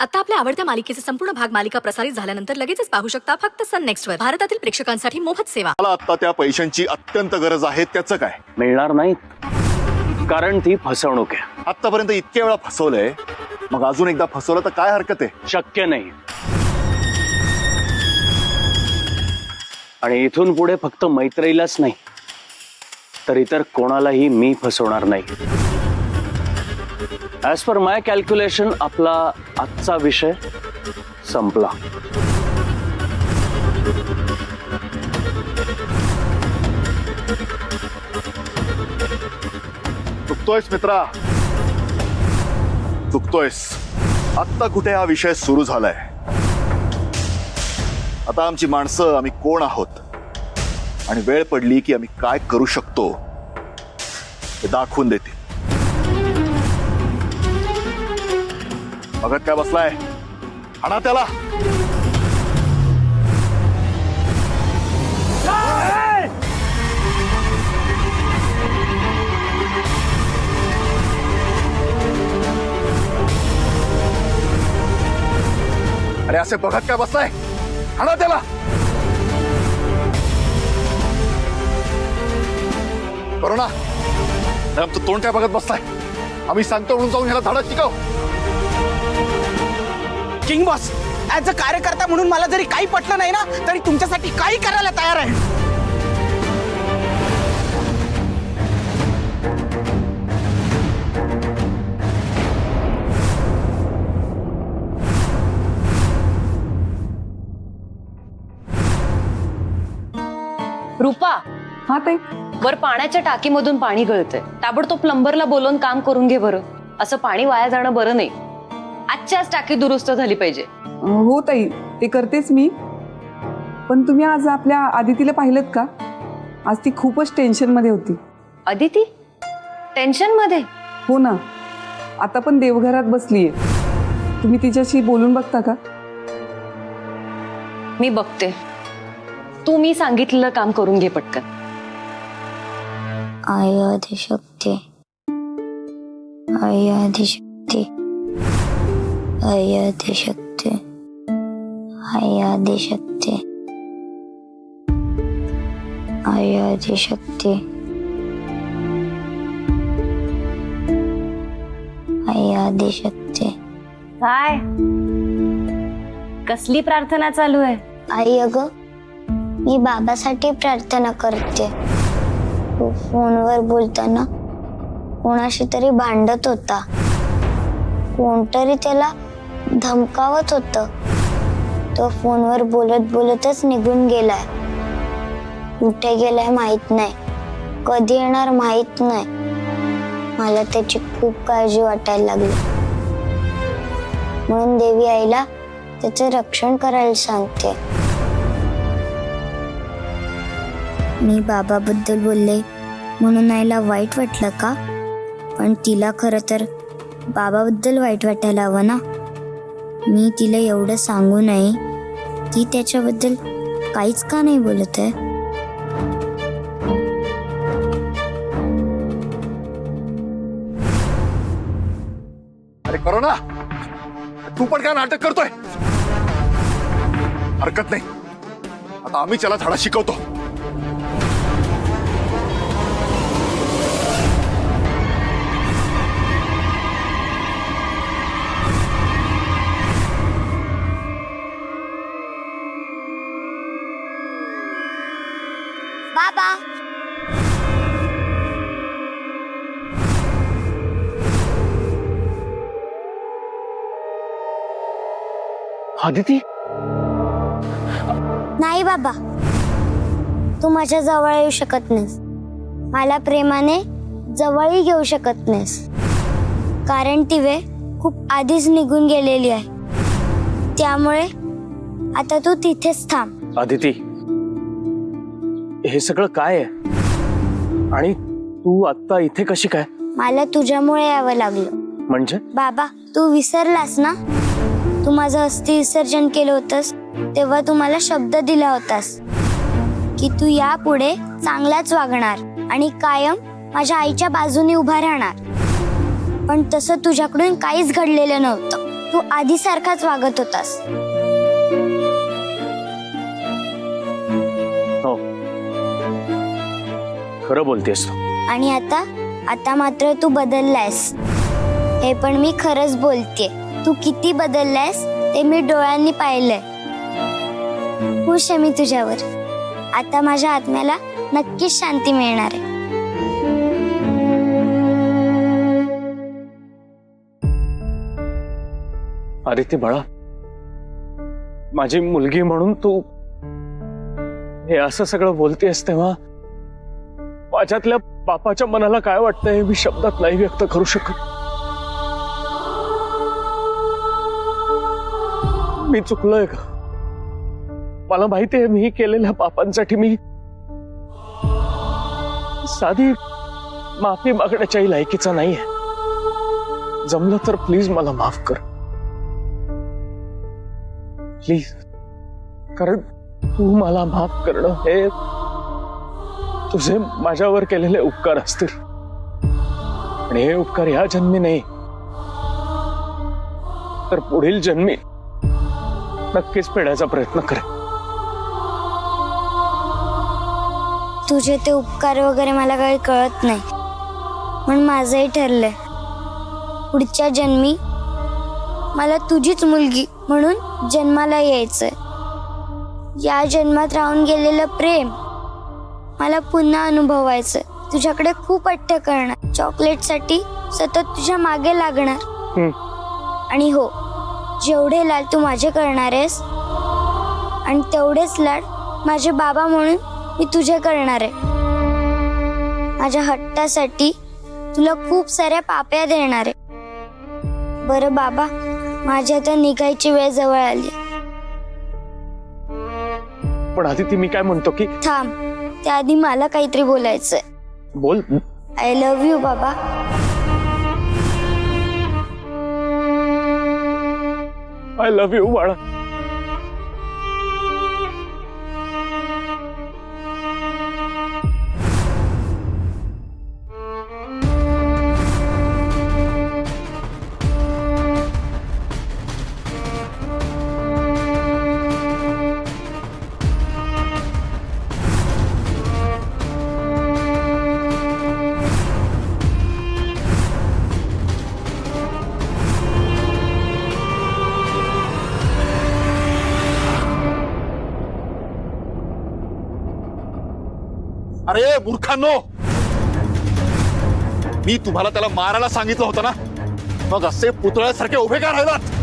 आता आपल्या आवडत्या मालिकेचे संपूर्ण भाग मालिका प्रसारित झाल्यानंतर लगेचच पाहू शकता फक्त सन नेक्स्ट वर. भारतातील प्रेक्षकांसाठी मोफत सेवा. मला आता त्या पैशांची अत्यंत गरज आहे, त्याचं काय? मिळणार नाही, कारण ती फसवणूक आहे. आतापर्यंत इतक्या वेळा फसवलंय, मग अजून एकदा फसवलं तर काय हरकत आहे? शक्य नाही. आणि इथून पुढे फक्त मैत्रीलाच नाही तर इतर कोणालाही मी फसवणार नाही. ऍज पर माय कॅल्क्युलेशन आपला आजचा विषय संपला. चुकतोयस मित्रा, चुकतोयस. आत्ता कुठे हा विषय सुरू झालाय. आता आमची माणसं, आम्ही कोण आहोत आणि वेळ पडली की आम्ही काय करू शकतो हे दाखवून देतील. बघत काय बसलाय? आणा त्याला. अरे असे बघत काय बसलाय? आणा त्याला. करुणा, आमचं तोंड काय बघत बसलाय? आम्ही सांगतो म्हणून जाऊन ह्याला धडा शिकव. किंग बॉस, ऍज अ कार्यकर्ता म्हणून मला जरी काही पटलं नाही ना, तरी तुमच्यासाठी काही करायला तयार आहे. रूपा, हा ताई. वर पाण्याच्या टाकीमधून पाणी गळतंय. ताबडतोब प्लंबरला बोलवून काम करून घे बरं. असं पाणी वाया जाणं बरं नाही. आजच्याच टाकी दुरुस्त झाली पाहिजे. हो ताई, ते करतेच मी. पण तुम्ही आज आपल्या आदितीला पाहिलत का? आज ती खूपच टेन्शन मध्ये होती. अदिती टेन्शन मध्ये? हो ना, आता पण देवघरात बसलीये. तुम्ही तिच्याशी बोलून बघता का? मी बघते. तू मी सांगितलेलं काम करून घे पटकन. आई आदिशक्ती, आई आदिशक्ती, आई आदिशक्ती, आई आदिशक्ती, आई आदिशक्ती, आई आदिशक्ती. काय कसली प्रार्थना चालू आहे? आई अगं, मी बाबासाठी प्रार्थना करते. तो फोनवर बोलताना कोणाशी तरी भांडत होता. कोणतरी त्याला धमकावत होतं. तो फोनवर बोलत बोलतच निघून गेलाय. कुठे गेलाय माहित नाही, कधी येणार माहित नाही. मला त्याची खूप काळजी वाटायला लागली. म्हणून देवी आईला त्याचे रक्षण करायला सांगते. मी बाबाबद्दल बोलले म्हणून आईला वाईट वाटलं का? पण तिला खरं तर बाबाबद्दल वाईट वाटायला हवं ना. मी तिला एवढं सांगू नये, ती त्याच्याबद्दल काहीच का नाही बोलत आहे? अरे करुणा, तू पण काय नाटक करतोय? हरकत नाही, आता आम्ही त्याला धडा शिकवतो. बाबा, आदिती, नाही बाबा, तू माझ्या जवळ येऊ शकत नाहीस. मला प्रेमाने जवळही घेऊ शकत नाहीस. कारण ती वेळ खूप आधीच निघून गेलेली आहे. त्यामुळे आता तू तिथेच थांब. आदिती, हे सगळं काय आहे? आणि तू आता इथे कशी काय? मला तुझ्यामुळे यावं लागलं. म्हणजे? बाबा, तू विसरलास ना? तू माझं अस्थि विसर्जन केलं होतंस तेव्हा तू मला शब्द दिला होतास की तू यापुढे चांगलाच वागणार आणि कायम माझ्या आईच्या बाजूने उभा राहणार. पण तसं तुझ्याकडून काहीच घडलेलं नव्हतं. तू आधी सारखाच वागत होतास. हो, खरं बोलतेस तू. आणि आता मात्र तू बदललायस. हे पण मी खरंच बोलतेय. तू किती बदललायस ते मी डोळ्यांनी पाहिलंय. खुश आहे मी तुझ्यावर. आता माझ्या आत्म्याला नक्कीच शांती मिळणार आहे. आदित्य बाळा, माझी मुलगी म्हणून तू हे असं सगळं बोलतेस तेव्हा माझ्यातल्या बापाच्या मनाला काय वाटतंय मी शब्दात नाही व्यक्त करू शकत. मी चुकलोय का? मला माहिती आहे मी केलेल्या पापांसाठी मी साधी माफी मागण्याच्याही लायकीचा नाहीये. जमलं तर प्लीज मला माफ कर, प्लीज. कारण तू मला माफ करणं हे तुझे माझ्यावर केलेले उपकार असतील. आणि हे उपकार या जन्मी नाही तर पुढील जन्मी नक्कीच फेडायचा प्रयत्न करेन. तुझे ते उपकार वगैरे मला काही कळत नाही. पण माझंही ठरलंय, पुढच्या जन्मी मला तुझीच मुलगी म्हणून जन्माला यायचंय. या जन्मात राहून गेलेलं प्रेम मला पुन्हा अनुभवायचंय. तुझ्याकडे खूप हट्ट करणार, चॉकलेटसाठी सतत तुझ्या मागे लागणार. आणि हो, जेवढे लाड तू माझे करणार आहेस आणि तेवढेच लाड माझे बाबा म्हणून मी तुझे करणार आहे. माझ्या हट्टासाठी तुला खूप साऱ्या पाप्या देणार आहे. बरं बाबा, माझी आता निघायची वेळ जवळ आली. पण आदिती, मी काय म्हणतो की थांब, त्याआधी मला काहीतरी बोलायचंय. बोल. आय लव्ह यू बाबा. आय लव्ह यू बाळा. अरे मूर्खांनो, मी तुम्हाला त्याला मारायला सांगितलं होतं ना, मग असे पुतळ्यासारखे उभे का राहिलात?